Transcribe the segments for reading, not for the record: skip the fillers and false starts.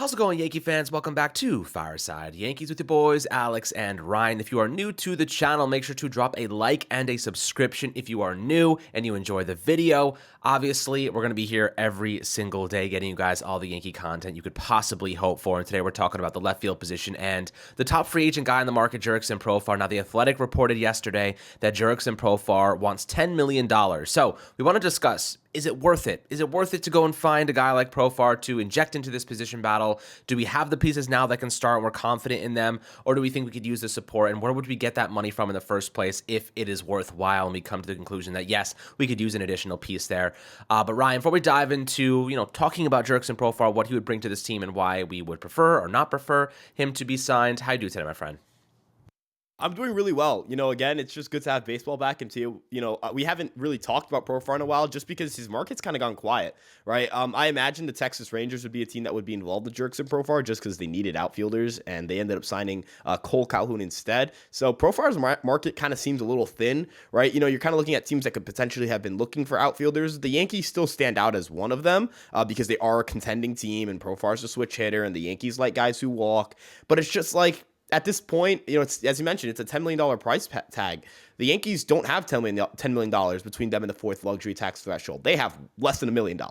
How's it going, Yankee fans? Welcome back to Fireside Yankees with your boys, Alex and Ryan. If you are new to the channel, make sure to drop a like and a subscription if you are new and you enjoy the video. Obviously, we're going to be here every single day getting you guys all the Yankee content you could possibly hope for. And today we're talking about the left field position and the top free agent guy in the market, Jurickson Profar. Now, The Athletic reported yesterday that Jurickson Profar wants $10 million. So we want to discuss, is it worth it? Is it worth it to go and find a guy like Profar to inject into this position battle? Do we have the pieces now that can start and we're confident in them? Or do we think we could use the support? And where would we get that money from in the first place if it is worthwhile? And we come to the conclusion that, yes, we could use an additional piece there. But Ryan, before we dive into, talking about Jurickson Profar, what he would bring to this team and why we would prefer or not prefer him to be signed, how do you do today, my friend? I'm doing really well. Again, it's just good to have baseball back. And we haven't really talked about Profar in a while just because his market's kind of gone quiet, right? I imagine the Texas Rangers would be a team that would be involved with Jurickson Profar just because they needed outfielders and they ended up signing Cole Calhoun instead. So Profar's market kind of seems a little thin, right? You're kind of looking at teams that could potentially have been looking for outfielders. The Yankees still stand out as one of them because they are a contending team and Profar's a switch hitter and the Yankees like guys who walk. But it's just like, at this point, it's, as you mentioned, it's a $10 million price tag. The Yankees don't have $10 million between them and the fourth luxury tax threshold. They have less than $1 million.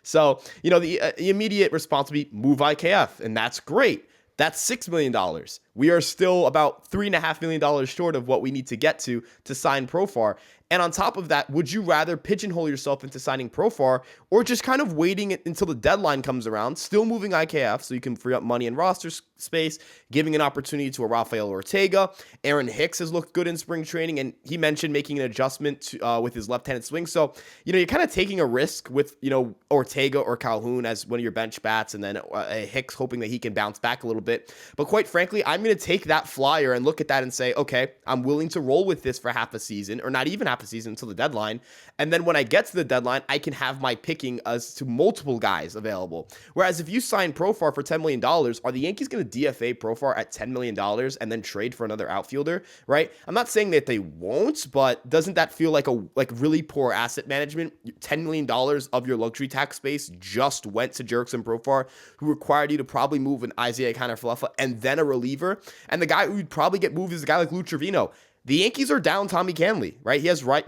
So, the immediate response would be move IKF, and that's great. That's $6 million. We are still about $3.5 million short of what we need to get to sign Profar. And on top of that, would you rather pigeonhole yourself into signing Profar or just kind of waiting until the deadline comes around, still moving IKF so you can free up money and roster space, giving an opportunity to a Rafael Ortega? Aaron Hicks has looked good in spring training, and he mentioned making an adjustment to, with his left-handed swing. So, you're kind of taking a risk with, Ortega or Calhoun as one of your bench bats, and then Hicks hoping that he can bounce back a little bit. But quite frankly, I'm going to take that flyer and look at that and say, okay, I'm willing to roll with this for half a season, or not even half a season until the deadline. And then when I get to the deadline, I can have my picking as to multiple guys available. Whereas if you sign Profar for $10 million, are the Yankees going to DFA Profar at $10 million and then trade for another outfielder, right? I'm not saying that they won't, but doesn't that feel like really poor asset management? $10 million of your luxury tax space just went to Jurickson Profar, who required you to probably move an Isaiah Kiner-Falefa and then a reliever. And the guy who would probably get moved is a guy like Lou Trevino. The Yankees are down Tommy Kahnle, right? He has right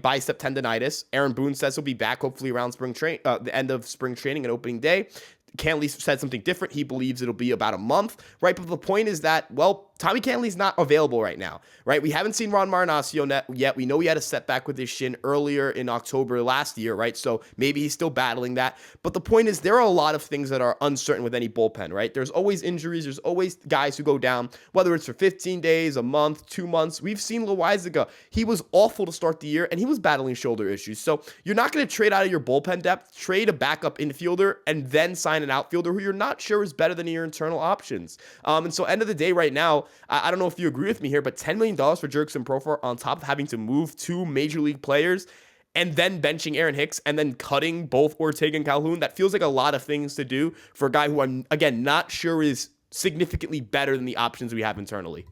bicep tendonitis. Aaron Boone says he'll be back hopefully around the end of spring training and opening day. Kahnle said something different. He believes it'll be about a month, right? But the point is that, Tommy Kahnle's not available right now, right? We haven't seen Ron Marinaccio yet. We know he had a setback with his shin earlier in October last year, right? So maybe he's still battling that. But the point is there are a lot of things that are uncertain with any bullpen, right? There's always injuries. There's always guys who go down, whether it's for 15 days, a month, 2 months. We've seen Loaizaga. He was awful to start the year, and he was battling shoulder issues. So you're not going to trade out of your bullpen depth, trade a backup infielder, and then sign an outfielder who you're not sure is better than your internal options. And so end of the day right now, I don't know if you agree with me here, but $10 million for Jurickson Profar on top of having to move two major league players and then benching Aaron Hicks and then cutting both Ortega and Calhoun, that feels like a lot of things to do for a guy who I'm, again, not sure is significantly better than the options we have internally.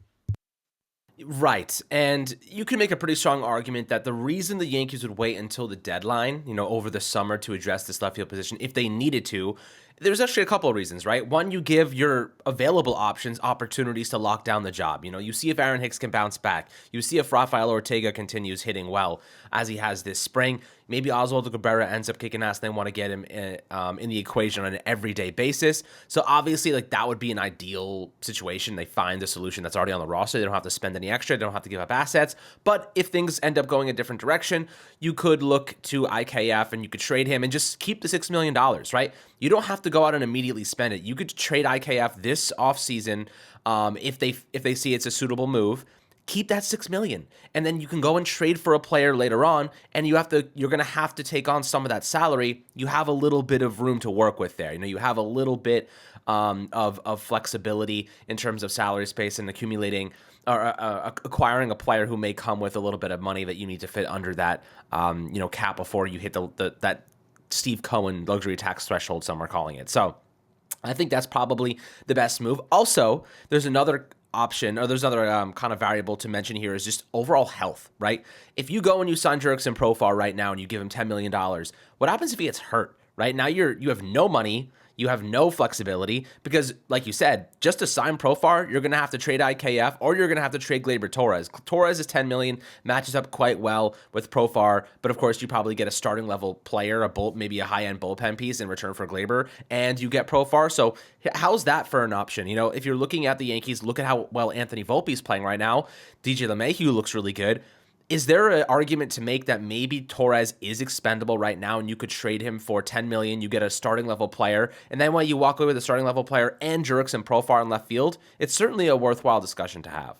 Right, and you can make a pretty strong argument that the reason the Yankees would wait until the deadline, over the summer to address this left field position, if they needed to, there's actually a couple of reasons, right? One, you give your available options opportunities to lock down the job. You see if Aaron Hicks can bounce back. You see if Rafael Ortega continues hitting well as he has this spring. Maybe Oswaldo Cabrera ends up kicking ass and they want to get him in the equation on an everyday basis. So obviously, that would be an ideal situation. They find the solution that's already on the roster. They don't have to spend any extra. They don't have to give up assets. But if things end up going a different direction, you could look to IKF and you could trade him and just keep the $6 million, right? You don't have to go out and immediately spend it. You could trade IKF this offseason if they see it's a suitable move. Keep that $6 million, and then you can go and trade for a player later on, and you're going to have to take on some of that salary. You have a little bit of room to work with there. You have a little bit of flexibility in terms of salary space and accumulating or acquiring a player who may come with a little bit of money that you need to fit under that cap before you hit that Steve Cohen luxury tax threshold, some are calling it. So I think that's probably the best move. Also, there's another option, or there's another kind of variable to mention here, is just overall health, right? If you go and you sign Jurickson Profar right now and you give him $10 million, what happens if he gets hurt, right? Now you have no money. You have no flexibility because, like you said, just to sign Profar, you're going to have to trade IKF or you're going to have to trade Gleyber Torres. Torres is $10 million, matches up quite well with Profar, but of course you probably get a starting level player, maybe a high-end bullpen piece in return for Gleyber, and you get Profar. So how's that for an option? You know, if you're looking at the Yankees, look at how well Anthony Volpe's playing right now. DJ LeMahieu looks really good. Is there an argument to make that maybe Torres is expendable right now and you could trade him for $10 million, you get a starting level player, and then when you walk away with a starting level player and Jurickson Profar in left field, it's certainly a worthwhile discussion to have.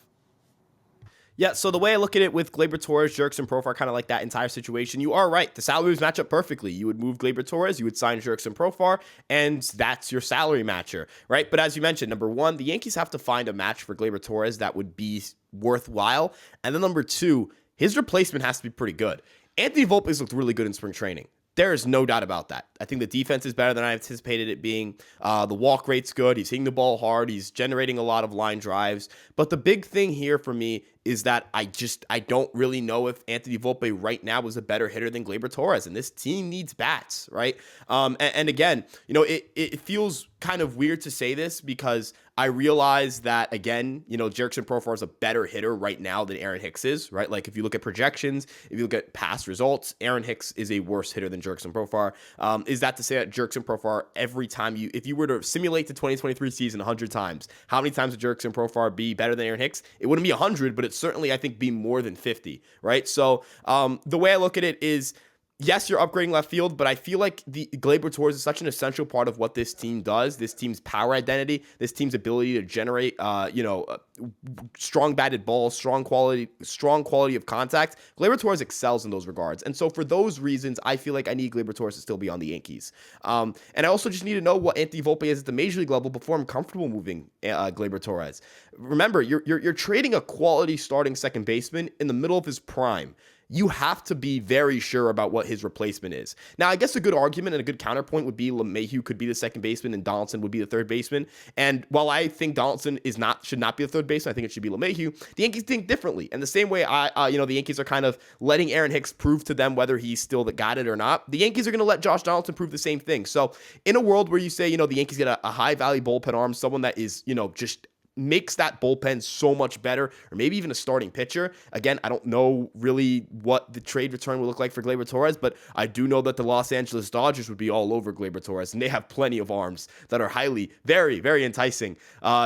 Yeah, so the way I look at it with Gleyber Torres, Jurickson Profar, kind of like that entire situation, you are right. The salaries match up perfectly. You would move Gleyber Torres, you would sign Jurickson Profar, and that's your salary matcher, right? But as you mentioned, number one, the Yankees have to find a match for Gleyber Torres that would be worthwhile. And then number two, his replacement has to be pretty good. Anthony Volpe's looked really good in spring training. There is no doubt about that. I think the defense is better than I anticipated it being. The walk rate's good. He's hitting the ball hard. He's generating a lot of line drives. But the big thing here for me is that I don't really know if Anthony Volpe right now is a better hitter than Gleyber Torres, and this team needs bats, right? And again, you know, it feels kind of weird to say this because I realize that, again, you know, Jurickson Profar is a better hitter right now than Aaron Hicks is, right? Like if you look at projections, if you look at past results, Aaron Hicks is a worse hitter than Jurickson Profar. Is that to say that Jurickson Profar, every time if you were to simulate the 2023 season 100 times, how many times would Jurickson Profar be better than Aaron Hicks? It wouldn't be 100, but it certainly, I think, be more than 50, right? So the way I look at it is, yes, you're upgrading left field, but I feel like the Gleyber Torres is such an essential part of what this team does, this team's power identity, this team's ability to generate, strong batted balls, strong quality of contact. Gleyber Torres excels in those regards. And so for those reasons, I feel like I need Gleyber Torres to still be on the Yankees. And I also just need to know what Anthony Volpe is at the major league level before I'm comfortable moving Gleyber Torres. Remember, you're trading a quality starting second baseman in the middle of his prime. You have to be very sure about what his replacement is. Now, I guess a good argument and a good counterpoint would be LeMahieu could be the second baseman and Donaldson would be the third baseman. And while I think Donaldson should not be the third baseman, I think it should be LeMahieu. The Yankees think differently. And the same way the Yankees are kind of letting Aaron Hicks prove to them whether he's still got it or not. The Yankees are going to let Josh Donaldson prove the same thing. So in a world where you say, the Yankees get a high value bullpen arm, someone that is, just makes that bullpen so much better, or maybe even a starting pitcher. Again, I don't know really what the trade return will look like for Gleyber Torres, but I do know that the Los Angeles Dodgers would be all over Gleyber Torres, and they have plenty of arms that are very, very enticing.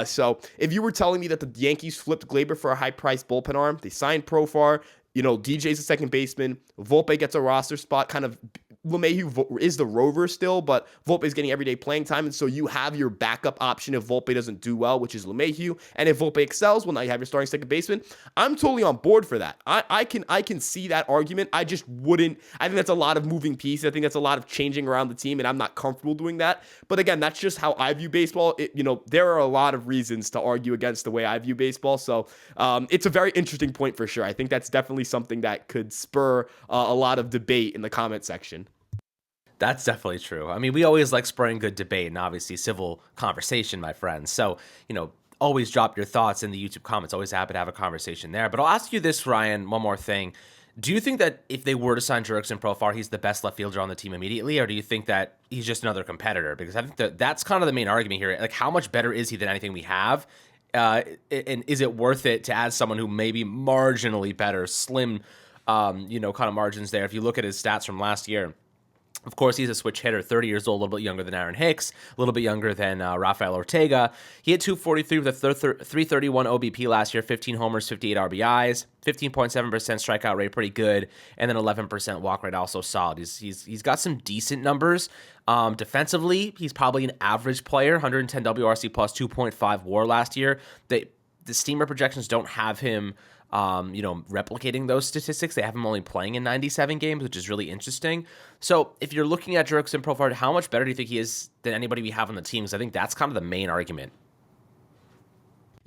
So if you were telling me that the Yankees flipped Gleyber for a high-priced bullpen arm, they signed Profar, DJ's a second baseman, Volpe gets a roster spot, kind of LeMahieu is the rover still, but Volpe is getting everyday playing time, and so you have your backup option if Volpe doesn't do well, which is LeMahieu, and if Volpe excels, well, now you have your starting second baseman. I'm totally on board for that. I can see that argument. I just wouldn't. I think that's a lot of moving pieces. I think that's a lot of changing around the team, and I'm not comfortable doing that. But again, that's just how I view baseball. There are a lot of reasons to argue against the way I view baseball, so it's a very interesting point for sure. I think that's definitely something that could spur a lot of debate in the comment section. That's definitely true. I mean, we always like spurring good debate and obviously civil conversation, my friends. So, always drop your thoughts in the YouTube comments. Always happy to have a conversation there. But I'll ask you this, Ryan, one more thing. Do you think that if they were to sign Jurickson Profar, he's the best left fielder on the team immediately, or do you think that he's just another competitor? Because I think that's kind of the main argument here. Like, how much better is he than anything we have? And is it worth it to add someone who may be marginally better, slim, kind of margins there? If you look at his stats from last year, of course, he's a switch hitter, 30 years old, a little bit younger than Aaron Hicks, a little bit younger than Rafael Ortega. He had 243 with a 331 OBP last year, 15 homers, 58 RBIs, 15.7% strikeout rate, pretty good, and then 11% walk rate, also solid. He's got some decent numbers. Defensively, he's probably an average player, 110 WRC plus, 2.5 WAR last year. The Steamer projections don't have him replicating those statistics. They have him only playing in 97 games, which is really interesting. So if you're looking at Jurickson Profar, how much better do you think he is than anybody we have on the team? Because I think that's kind of the main argument.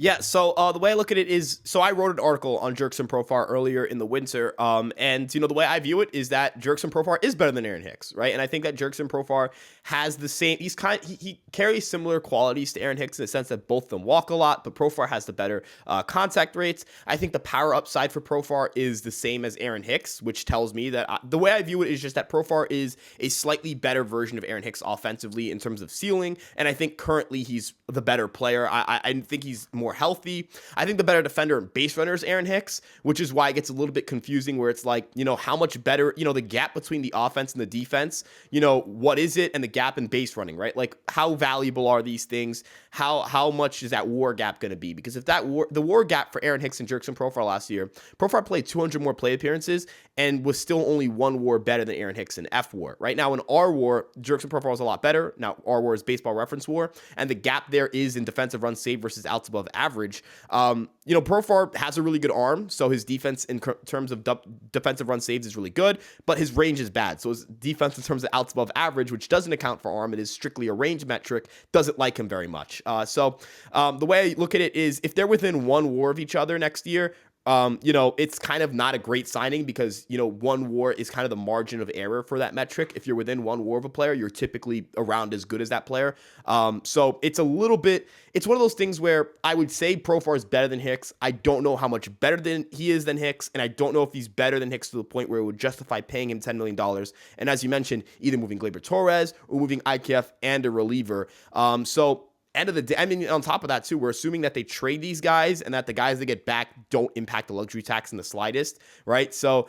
Yeah, so the way I look at it is, so I wrote an article on Jurickson Profar earlier in the winter, and the way I view it is that Jurickson Profar is better than Aaron Hicks, right? And I think that Jurickson Profar has the same, he carries similar qualities to Aaron Hicks in the sense that both of them walk a lot, but Profar has the better contact rates. I think the power upside for Profar is the same as Aaron Hicks, which tells me that the way I view it is just that Profar is a slightly better version of Aaron Hicks offensively in terms of ceiling, and I think currently he's the better player. I think he's more healthy. I think the better defender and base runner is Aaron Hicks, which is why it gets a little bit confusing where it's like, how much better, the gap between the offense and the defense, what is it? And the gap in base running, right? Like how valuable are these things? How much is that war gap going to be? Because if the war gap for Aaron Hicks and Jurickson Profar last year, Profar played 200 more play appearances and was still only one war better than Aaron Hicks in F war. Right now in R war, Jurickson Profar was a lot better. Now R war is baseball reference war, and the gap there is in defensive run save versus outs above average. Profar has a really good arm, so his defense in terms of defensive run saves is really good, but his range is bad. So his defense in terms of outs above average, which doesn't account for arm, it is strictly a range metric, doesn't like him very much. The way I look at it is if they're within one war of each other next year, it's kind of not a great signing because, one war is kind of the margin of error for that metric. If you're within one war of a player, you're typically around as good as that player. So it's it's one of those things where I would say Profar is better than Hicks. I don't know how much better than he is than Hicks, and I don't know if he's better than Hicks to the point where it would justify paying him $10 million. And as you mentioned, either moving Gleyber Torres or moving IKF and a reliever. End of the day, on top of that too, we're assuming that they trade these guys and that the guys they get back don't impact the luxury tax in the slightest, right? So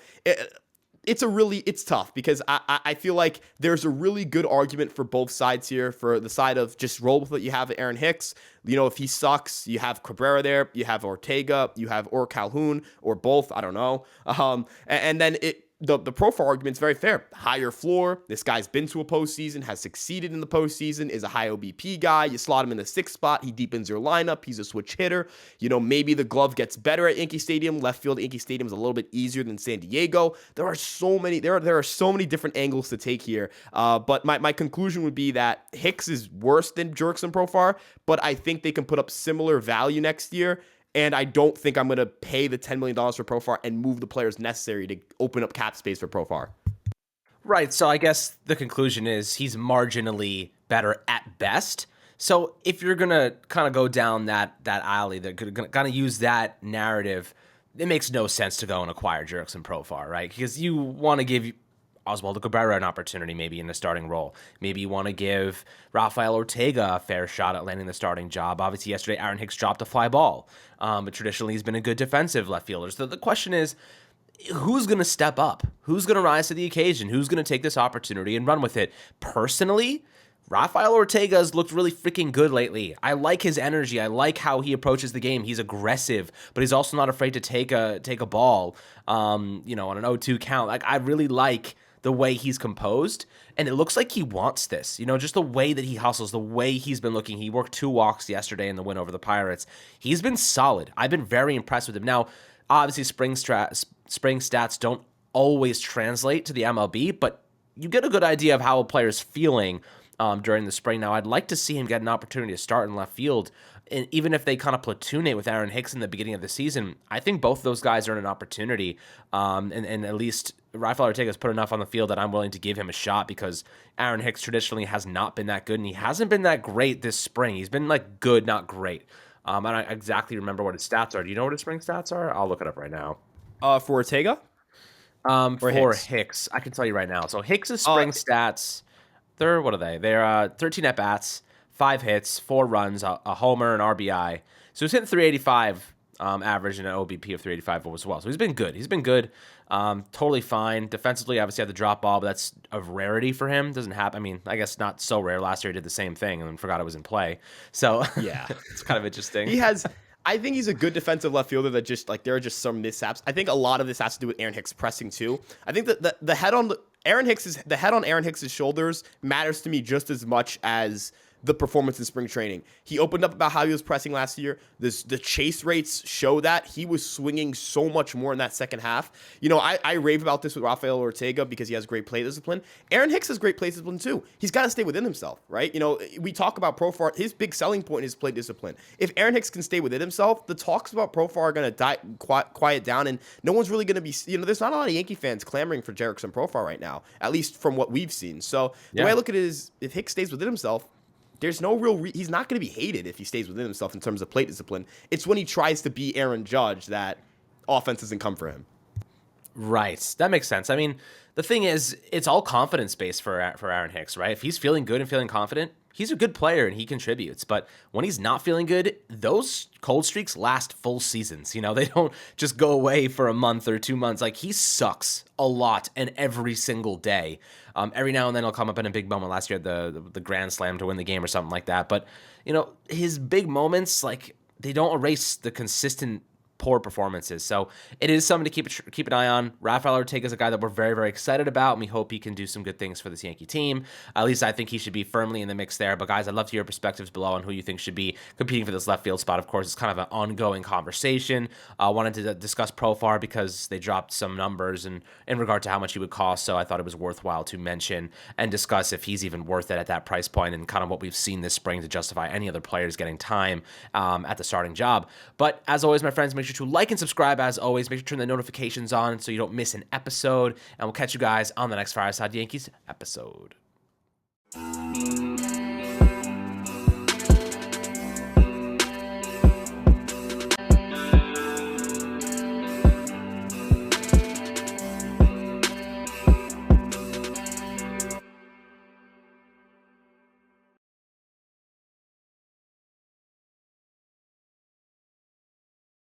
it's tough because I feel like there's a really good argument for both sides here. For the side of just roll with what you have at Aaron Hicks, if he sucks, you have Cabrera there, you have Ortega, you have or Calhoun or both, I don't know. And then the Profar argument's very fair. Higher floor. This guy's been to a postseason, has succeeded in the postseason, is a high OBP guy. You slot him in the sixth spot. He deepens your lineup. He's a switch hitter. Maybe the glove gets better at Yankee Stadium. Left field at Yankee Stadium is a little bit easier than San Diego. There are so many different angles to take here. But my conclusion would be that Hicks is worse than Jurickson Profar, but I think they can put up similar value next year. And I don't think I'm going to pay the $10 million for Profar and move the players necessary to open up cap space for Profar. Right, so I guess the conclusion is he's marginally better at best. So if you're going to kind of go down that alley, they're going to kind of use that narrative, it makes no sense to go and acquire Jurickson Profar, right? Because you want to give Oswaldo Cabrera an opportunity maybe in the starting role. Maybe you want to give Rafael Ortega a fair shot at landing the starting job. Obviously, yesterday, Aaron Hicks dropped a fly ball, but traditionally he's been a good defensive left fielder. So the question is, who's going to step up? Who's going to rise to the occasion? Who's going to take this opportunity and run with it? Personally, Rafael Ortega's looked really freaking good lately. I like his energy. I like how he approaches the game. He's aggressive, but he's also not afraid to take a ball, on an 0-2 count. Like I really like the way he's composed, and it looks like he wants this. Just the way that he hustles, the way he's been looking. He worked 2 walks yesterday in the win over the Pirates. He's been solid. I've been very impressed with him. Now, obviously, spring stats don't always translate to the MLB, but you get a good idea of how a player's feeling during the spring. Now, I'd like to see him get an opportunity to start in left field. And even if they kind of platoonate with Aaron Hicks in the beginning of the season, I think both of those guys earn an opportunity. And at least Rafael Ortega's put enough on the field that I'm willing to give him a shot because Aaron Hicks traditionally has not been that good, and he hasn't been that great this spring. He's been like good, not great. I don't exactly remember what his stats are. Do you know what his spring stats are? I'll look it up right now. For Ortega? For Hicks, I can tell you right now. So Hicks' spring stats, what are they? They're 13 at-bats, 5 hits, 4 runs, a homer, an RBI. So he's hitting 385 average and an OBP of 385 as well. So he's been good. Totally fine. Defensively, obviously had the drop ball, but that's a rarity for him. Doesn't happen. I guess not so rare. Last year he did the same thing and then forgot it was in play. So yeah, it's kind of interesting. I think he's a good defensive left fielder that just there are just some mishaps. I think a lot of this has to do with Aaron Hicks pressing too. I think that the head on Aaron Hicks's shoulders matters to me just as much as the performance in spring training. He opened up about how he was pressing last year. The chase rates show that he was swinging so much more in that second half. I rave about this with Rafael Ortega because he has great play discipline. Aaron Hicks has great play discipline too. He's got to stay within himself, right? We talk about Profar. His big selling point is play discipline. If Aaron Hicks can stay within himself, the talks about Profar are going to quiet down, and no one's really going to be, there's not a lot of Yankee fans clamoring for Jurickson Profar right now, at least from what we've seen. So the way I look at it is, if Hicks stays within himself, there's no real he's not going to be hated if he stays within himself in terms of plate discipline. It's when he tries to be Aaron Judge that offense doesn't come for him. Right. That makes sense. I mean, the thing is, it's all confidence based for Aaron Hicks, right? If he's feeling good and feeling confident, he's a good player and he contributes. But when he's not feeling good, those cold streaks last full seasons. They don't just go away for a month or 2 months. Like, he sucks a lot and every single day. Every now and then he'll come up in a big moment. Last year, the grand slam to win the game or something like that. But, his big moments, like, they don't erase the consistent poor performances. So it is something to keep an eye on. Rafael Ortega is a guy that we're very, very excited about, and we hope he can do some good things for this Yankee team. At least I think he should be firmly in the mix there. But guys, I'd love to hear your perspectives below on who you think should be competing for this left field spot. Of course, it's kind of an ongoing conversation. I wanted to discuss Profar because they dropped some numbers in regard to how much he would cost. So I thought it was worthwhile to mention and discuss if he's even worth it at that price point, and kind of what we've seen this spring to justify any other players getting time at the starting job. But as always, my friends, make sure to like and subscribe. As always, make sure to turn the notifications on so you don't miss an episode, and we'll catch you guys on the next Fireside Yankees episode.